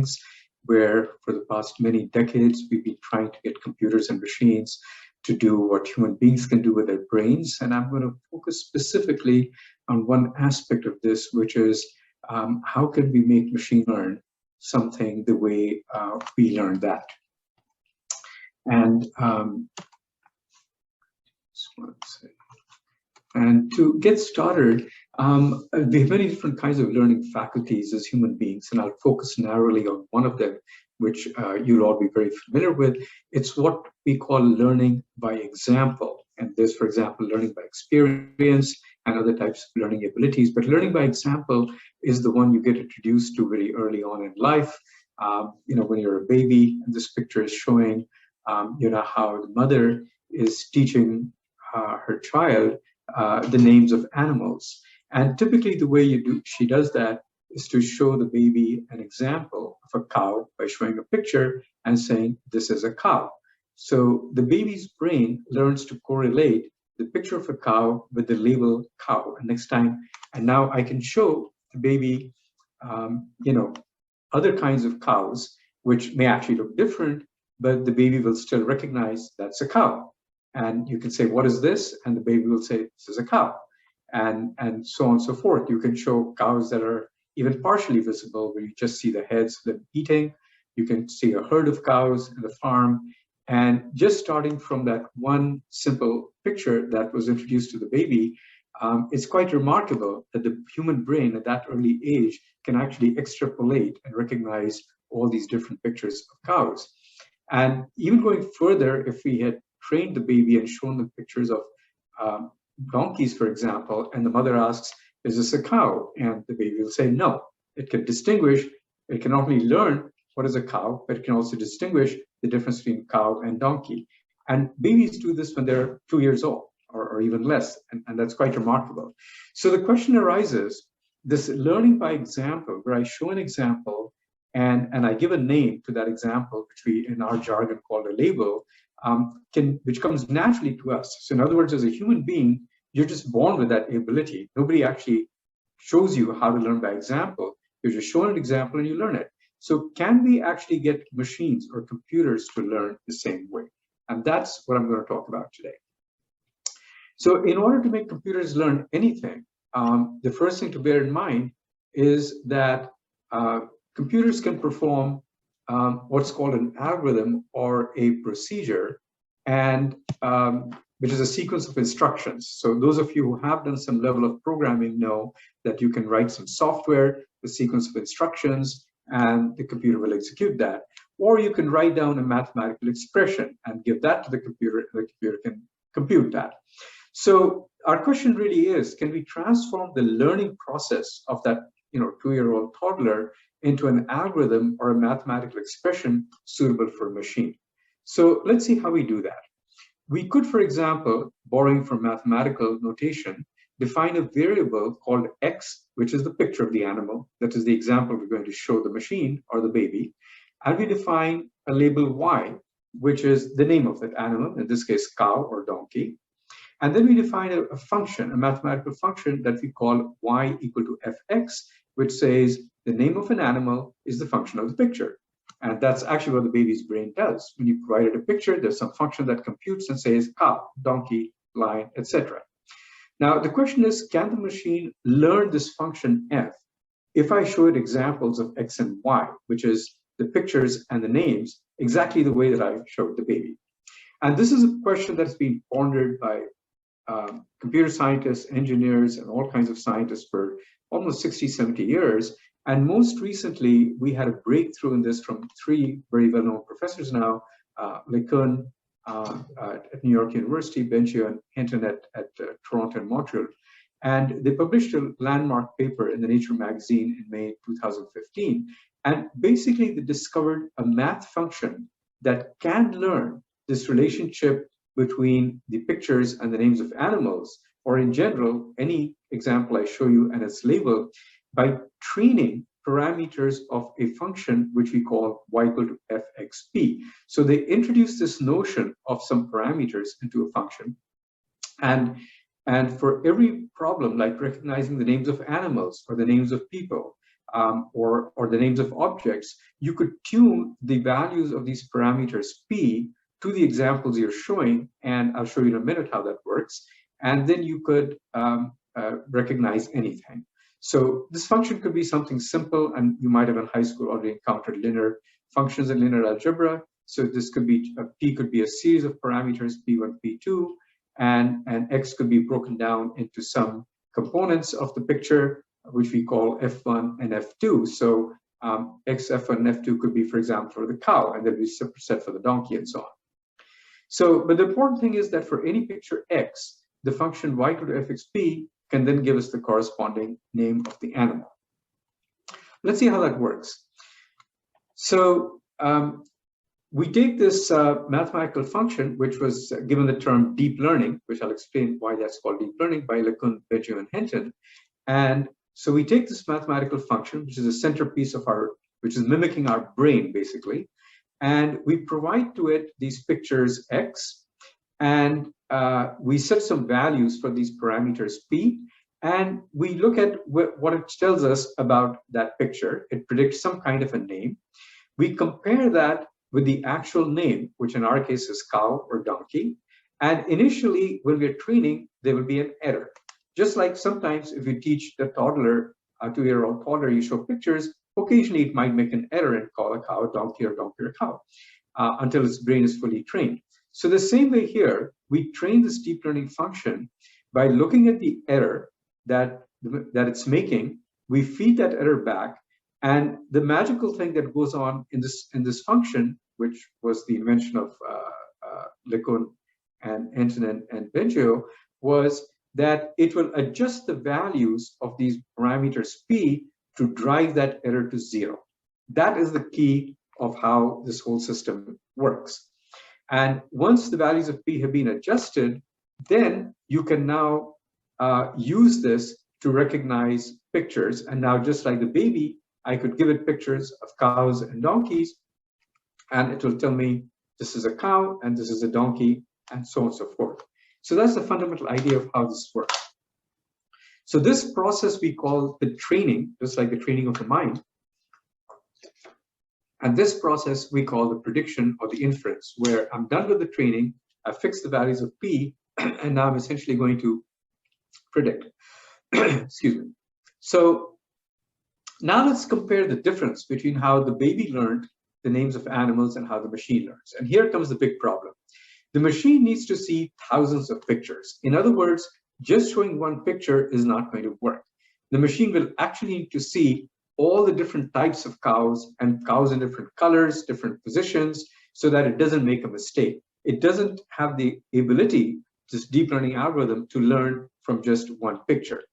science, where for the past many decades, we've been trying to get computers and machines to do what human beings can do with their brains. And I'm going to focus specifically on one aspect of this, which is how can we make machine learn something the way we learn that. And to get started, we have many different kinds of learning faculties as human beings, and I'll focus narrowly on one of them, which you'll all be very familiar with. It's what we call learning by example. And there's, for example, learning by experience and other types of learning abilities. But learning by example is the one you get introduced to very early on in life. When you're a baby, and this picture is showing, how the mother is teaching her child the names of animals. And typically the way she does that is to show the baby an example of a cow by showing a picture and saying, this is a cow. So the baby's brain learns to correlate the picture of a cow with the label cow. And next time, and now I can show the baby, other kinds of cows, which may actually look different, but the baby will still recognize that's a cow. And you can say, what is this? And the baby will say, this is a cow. And so on and so forth. You can show cows that are even partially visible, where you just see the heads of them eating. You can see a herd of cows in the farm. And just starting from that one simple picture that was introduced to the baby, it's quite remarkable that the human brain at that early age can actually extrapolate and recognize all these different pictures of cows. And even going further, if we had trained the baby and shown them pictures of donkeys, for example, and the mother asks, is this a cow? And the baby will say, no. It can distinguish, it can not only learn what is a cow, but it can also distinguish the difference between cow and donkey. And babies do this when they're 2 years old or even less, and that's quite remarkable. So the question arises, this learning by example, where I show an example and I give a name to that example, which we in our jargon call a label, which comes naturally to us. So in other words, as a human being, you're just born with that ability. Nobody actually shows you how to learn by example. You're just shown an example and you learn it. So can we actually get machines or computers to learn the same way? And that's what I'm going to talk about today. So in order to make computers learn anything, the first thing to bear in mind is that computers can perform what's called an algorithm or a procedure, and which is a sequence of instructions. So those of you who have done some level of programming know that you can write some software, the sequence of instructions, and the computer will execute that. Or you can write down a mathematical expression and give that to the computer, and the computer can compute that. So our question really is, can we transform the learning process of that 2-year-old toddler into an algorithm or a mathematical expression suitable for a machine? So let's see how we do that. We could, for example, borrowing from mathematical notation, define a variable called x, which is the picture of the animal. That is the example we're going to show the machine or the baby. And we define a label y, which is the name of that animal, in this case, cow or donkey. And then we define a function, a mathematical function that we call y equal to fx, which says the name of an animal is the function of the picture. And that's actually what the baby's brain does. When you provide it a picture, there's some function that computes and says cow, donkey, lion, etc. Now, the question is, can the machine learn this function f if I show it examples of x and y, which is the pictures and the names, exactly the way that I showed the baby? And this is a question that's been pondered by computer scientists, engineers, and all kinds of scientists for almost 60, 70 years. And most recently, we had a breakthrough in this from 3 very well-known professors now, LeCun at New York University, Benchio and Hinton at Toronto and Montreal. And they published a landmark paper in the Nature magazine in May 2015. And basically, they discovered a math function that can learn this relationship between the pictures and the names of animals, or in general, any example I show you and its label, by training parameters of a function which we call y equal to fxp. So they introduced this notion of some parameters into a function. And for every problem, like recognizing the names of animals or the names of people, or the names of objects, you could tune the values of these parameters P to the examples you're showing, and I'll show you in a minute how that works. And then you could recognize anything. So this function could be something simple, and you might have in high school already encountered linear functions in linear algebra. So this could be, P could be a series of parameters, P1, P2, and X could be broken down into some components of the picture, which we call F1 and F2. So X, F1, and F2 could be, for example, for the cow, and then we set for the donkey and so on. So, but the important thing is that for any picture X, the function y equal to fxp can then give us the corresponding name of the animal. Let's see how that works. So we take this mathematical function, which was given the term deep learning, which I'll explain why that's called deep learning by LeCun, Beggio, and Hinton. And so we take this mathematical function, which is a centerpiece of our, which is mimicking our brain, basically, and we provide to it these pictures X, and we set some values for these parameters P, and we look at what it tells us about that picture. It predicts some kind of a name. We compare that with the actual name, which in our case is cow or donkey. And initially, when we're training, there will be an error. Just like sometimes if you teach the toddler, a 2-year-old toddler, you show pictures, occasionally it might make an error and call a cow a donkey or donkey a cow until its brain is fully trained. So the same way here, we train this deep learning function by looking at the error that it's making. We feed that error back, and the magical thing that goes on in this function, which was the invention of LeCun and Hinton and Beggio, was that it will adjust the values of these parameters P to drive that error to 0. That is the key of how this whole system works. And once the values of P have been adjusted, then you can now use this to recognize pictures. And now, just like the baby, I could give it pictures of cows and donkeys, and it will tell me this is a cow and this is a donkey, and so on and so forth. So that's the fundamental idea of how this works. So this process we call the training, just like the training of the mind. And this process we call the prediction or the inference, where I'm done with the training, I've fixed the values of P, and now I'm essentially going to predict. Excuse me. So now let's compare the difference between how the baby learned the names of animals and how the machine learns. And here comes the big problem. The machine needs to see thousands of pictures. In other words, just showing one picture is not going to work. The machine will actually need to see all the different types of cows and cows in different colors, different positions, so that it doesn't make a mistake. It doesn't have the ability, this deep learning algorithm, to learn from just one picture.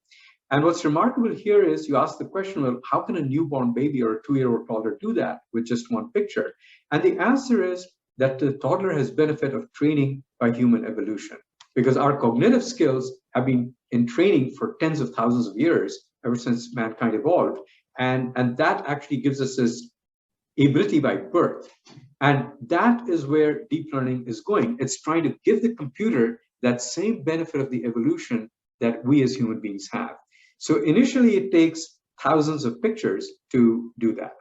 And what's remarkable here is you ask the question, well, how can a newborn baby or a 2-year-old toddler do that with just one picture? And the answer is that the toddler has benefit of training by human evolution, because our cognitive skills have been in training for tens of thousands of years, ever since mankind evolved. And that actually gives us this ability by birth. And that is where deep learning is going. It's trying to give the computer that same benefit of the evolution that we as human beings have. So initially, it takes thousands of pictures to do that.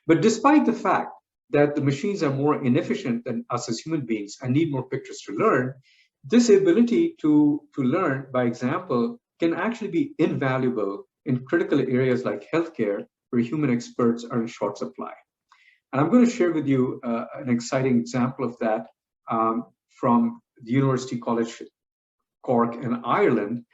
But despite the fact that the machines are more inefficient than us as human beings and need more pictures to learn, this ability to learn by example can actually be invaluable in critical areas like healthcare, where human experts are in short supply. And I'm going to share with you an exciting example of that from the University College Cork in Ireland,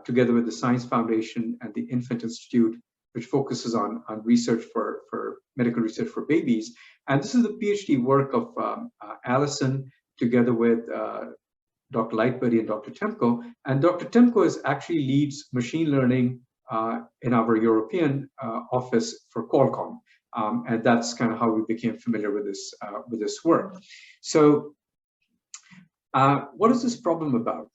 together with the Science Foundation and the Infant Institute, which focuses on research for medical research for babies. And this is the PhD work of Allison, together with Dr. Lightbody and Dr. Temko. And Dr. Temko actually leads machine learning in our European office for Qualcomm. And that's kind of how we became familiar with this work. So what is this problem about?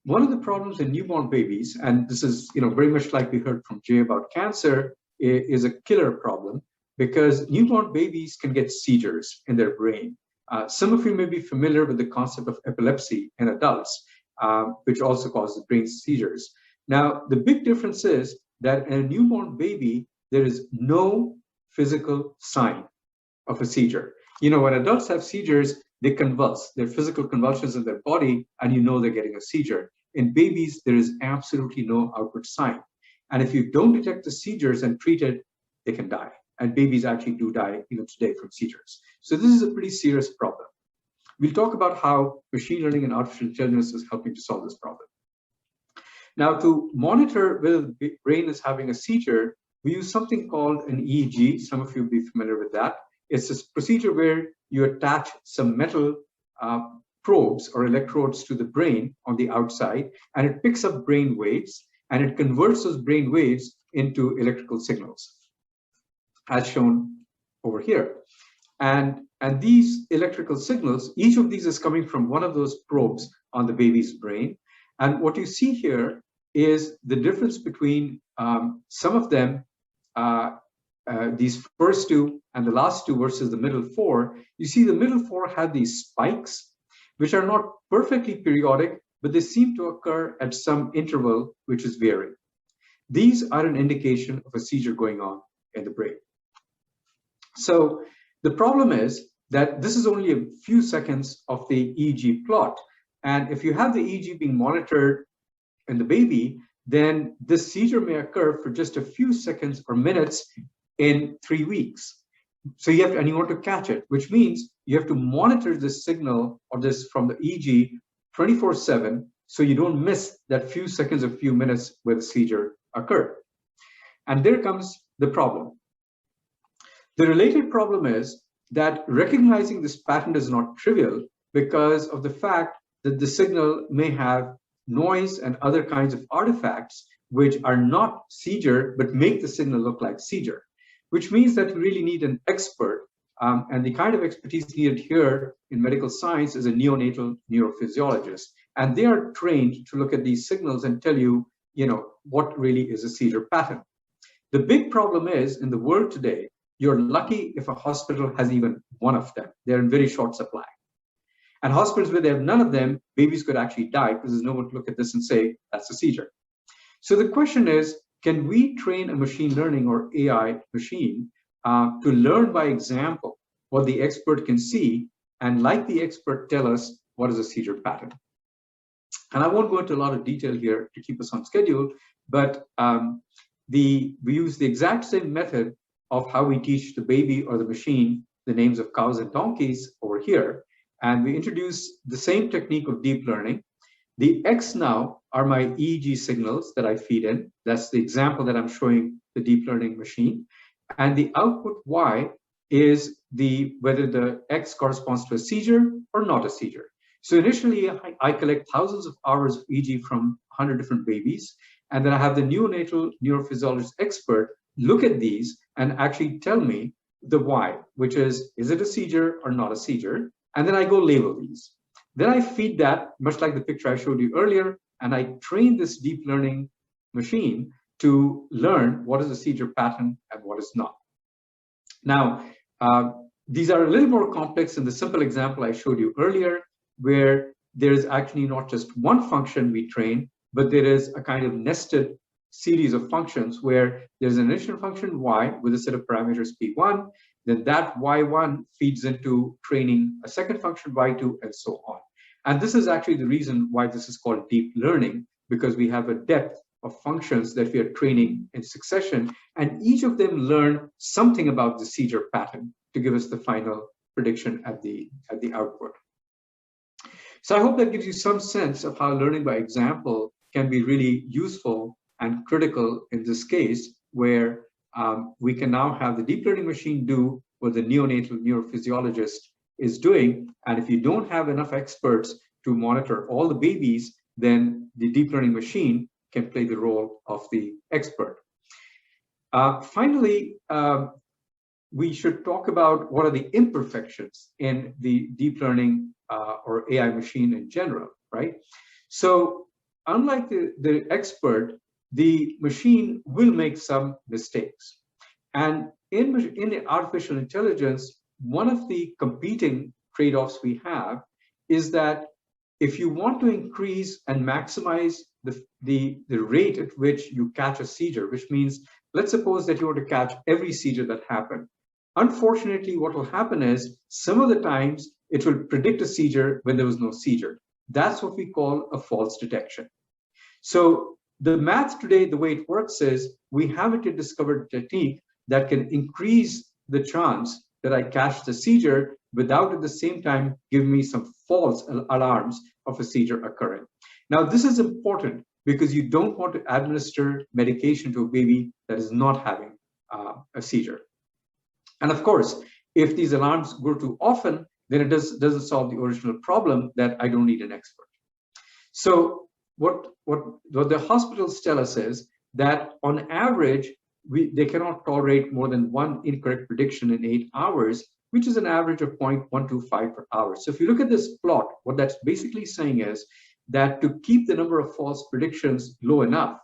One of the problems in newborn babies, and this is very much like we heard from Jay about cancer, is a killer problem, because newborn babies can get seizures in their brain. Some of you may be familiar with the concept of epilepsy in adults, which also causes brain seizures. Now, the big difference is that in a newborn baby, there is no physical sign of a seizure. You know, when adults have seizures, they convulse. There are physical convulsions in their body, and you know they're getting a seizure. In babies, there is absolutely no outward sign. And if you don't detect the seizures and treat it, they can die. And babies actually do die even today from seizures. So this is a pretty serious problem. We'll talk about how machine learning and artificial intelligence is helping to solve this problem. Now, to monitor whether the brain is having a seizure, we use something called an EEG. Some of you will be familiar with that. It's a procedure where you attach some metal probes or electrodes to the brain on the outside, and it picks up brain waves, and it converts those brain waves into electrical signals, as shown over here. And these electrical signals, each of these is coming from one of those probes on the baby's brain. And what you see here is the difference between some of them, these first two and the last two versus the middle four. You see the middle four have these spikes, which are not perfectly periodic, but they seem to occur at some interval, which is varying. These are an indication of a seizure going on in the brain. So the problem is that this is only a few seconds of the EEG plot. And if you have the EEG being monitored in the baby, then this seizure may occur for just a few seconds or minutes in 3 weeks. So you have to, and you want to catch it, which means you have to monitor this signal or this from the EEG 24/7, so you don't miss that few seconds or few minutes where the seizure occurred. And there comes the problem. The related problem is that recognizing this pattern is not trivial because of the fact that the signal may have noise and other kinds of artifacts which are not seizure but make the signal look like seizure, which means that you really need an expert. And the kind of expertise needed here in medical science is a neonatal neurophysiologist. And they are trained to look at these signals and tell you, what really is a seizure pattern. The big problem is in the world today, you're lucky if a hospital has even one of them. They're in very short supply. And hospitals where they have none of them, babies could actually die because there's no one to look at this and say, that's a seizure. So the question is, can we train a machine learning or AI machine to learn by example what the expert can see and like the expert tell us what is a seizure pattern? And I won't go into a lot of detail here to keep us on schedule, but we use the exact same method of how we teach the baby or the machine the names of cows and donkeys over here. And we introduce the same technique of deep learning. The X now are my EEG signals that I feed in. That's the example that I'm showing the deep learning machine. And the output Y is whether the X corresponds to a seizure or not a seizure. So initially, I collect thousands of hours of EEG from 100 different babies. And then I have the neonatal neurophysiologist expert look at these and actually tell me the Y, which is it a seizure or not a seizure? And then I go label these. Then I feed that, much like the picture I showed you earlier, and I train this deep learning machine to learn what is a seizure pattern and what is not. Now, these are a little more complex in the simple example I showed you earlier, where there is actually not just one function we train, but there is a kind of nested series of functions where there's an initial function Y with a set of parameters P1, then that Y1 feeds into training a second function Y2 and so on. And this is actually the reason why this is called deep learning, because we have a depth of functions that we are training in succession, and each of them learn something about the seizure pattern to give us the final prediction at the output. So I hope that gives you some sense of how learning by example can be really useful and critical in this case, where we can now have the deep learning machine do what the neonatal neurophysiologist is doing. And if you don't have enough experts to monitor all the babies, then the deep learning machine can play the role of the expert. Finally, we should talk about what are the imperfections in the deep learning or AI machine in general, right? So unlike the expert, the machine will make some mistakes. And in the artificial intelligence, one of the competing trade-offs we have is that if you want to increase and maximize the rate at which you catch a seizure, which means, let's suppose that you want to catch every seizure that happened. Unfortunately, what will happen is some of the times it will predict a seizure when there was no seizure. That's what we call a false detection. So the math today, the way it works is we haven't yet discovered a technique that can increase the chance that I catch the seizure without at the same time giving me some false alarms of a seizure occurring. Now, this is important because you don't want to administer medication to a baby that is not having a seizure. And of course, if these alarms go too often, then it doesn't solve the original problem that I don't need an expert. So what the hospitals tell us is that on average, they cannot tolerate more than one incorrect prediction in 8 hours, which is an average of 0.125 per hour. So if you look at this plot, what that's basically saying is that to keep the number of false predictions low enough,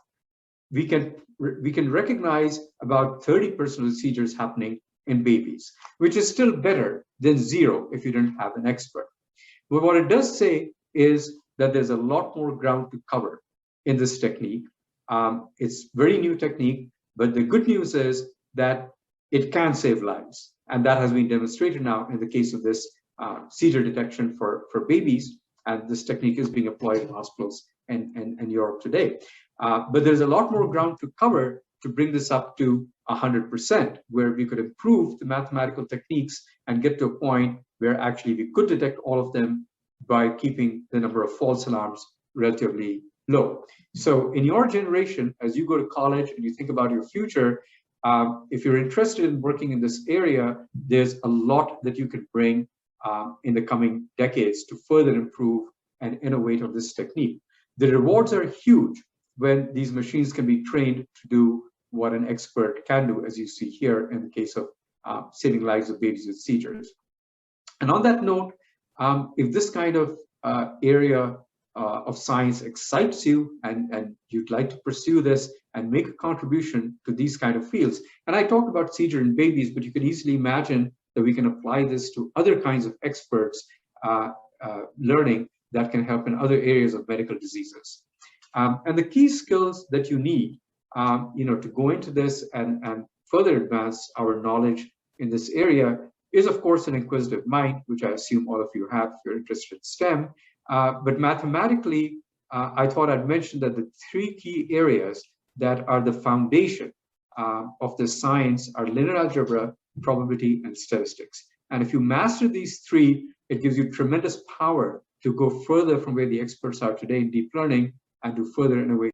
we can recognize about 30% of the seizures happening in babies, which is still better than 0 if you didn't have an expert. But what it does say is that there's a lot more ground to cover in this technique. It's very new technique, but the good news is that it can save lives. And that has been demonstrated now in the case of this seizure detection for babies. And this technique is being applied in hospitals in Europe today. But there's a lot more ground to cover to bring this up to 100%, where we could improve the mathematical techniques and get to a point where actually we could detect all of them by keeping the number of false alarms relatively low. So in your generation, as you go to college and you think about your future, if you're interested in working in this area, there's a lot that you could bring in the coming decades to further improve and innovate on this technique. The rewards are huge when these machines can be trained to do what an expert can do, as you see here in the case of saving lives of babies with seizures. And on that note, if this kind of area of science excites you and you'd like to pursue this and make a contribution to these kind of fields, and I talked about seizure in babies, but you can easily imagine that we can apply this to other kinds of experts learning that can help in other areas of medical diseases. And the key skills that you need to go into this and further advance our knowledge in this area is, of course, an inquisitive mind, which I assume all of you have if you're interested in STEM. But mathematically, I thought I'd mention that the 3 key areas that are the foundation of this science are linear algebra, probability, and statistics. And if you master these 3, it gives you tremendous power to go further from where the experts are today in deep learning and to further innovate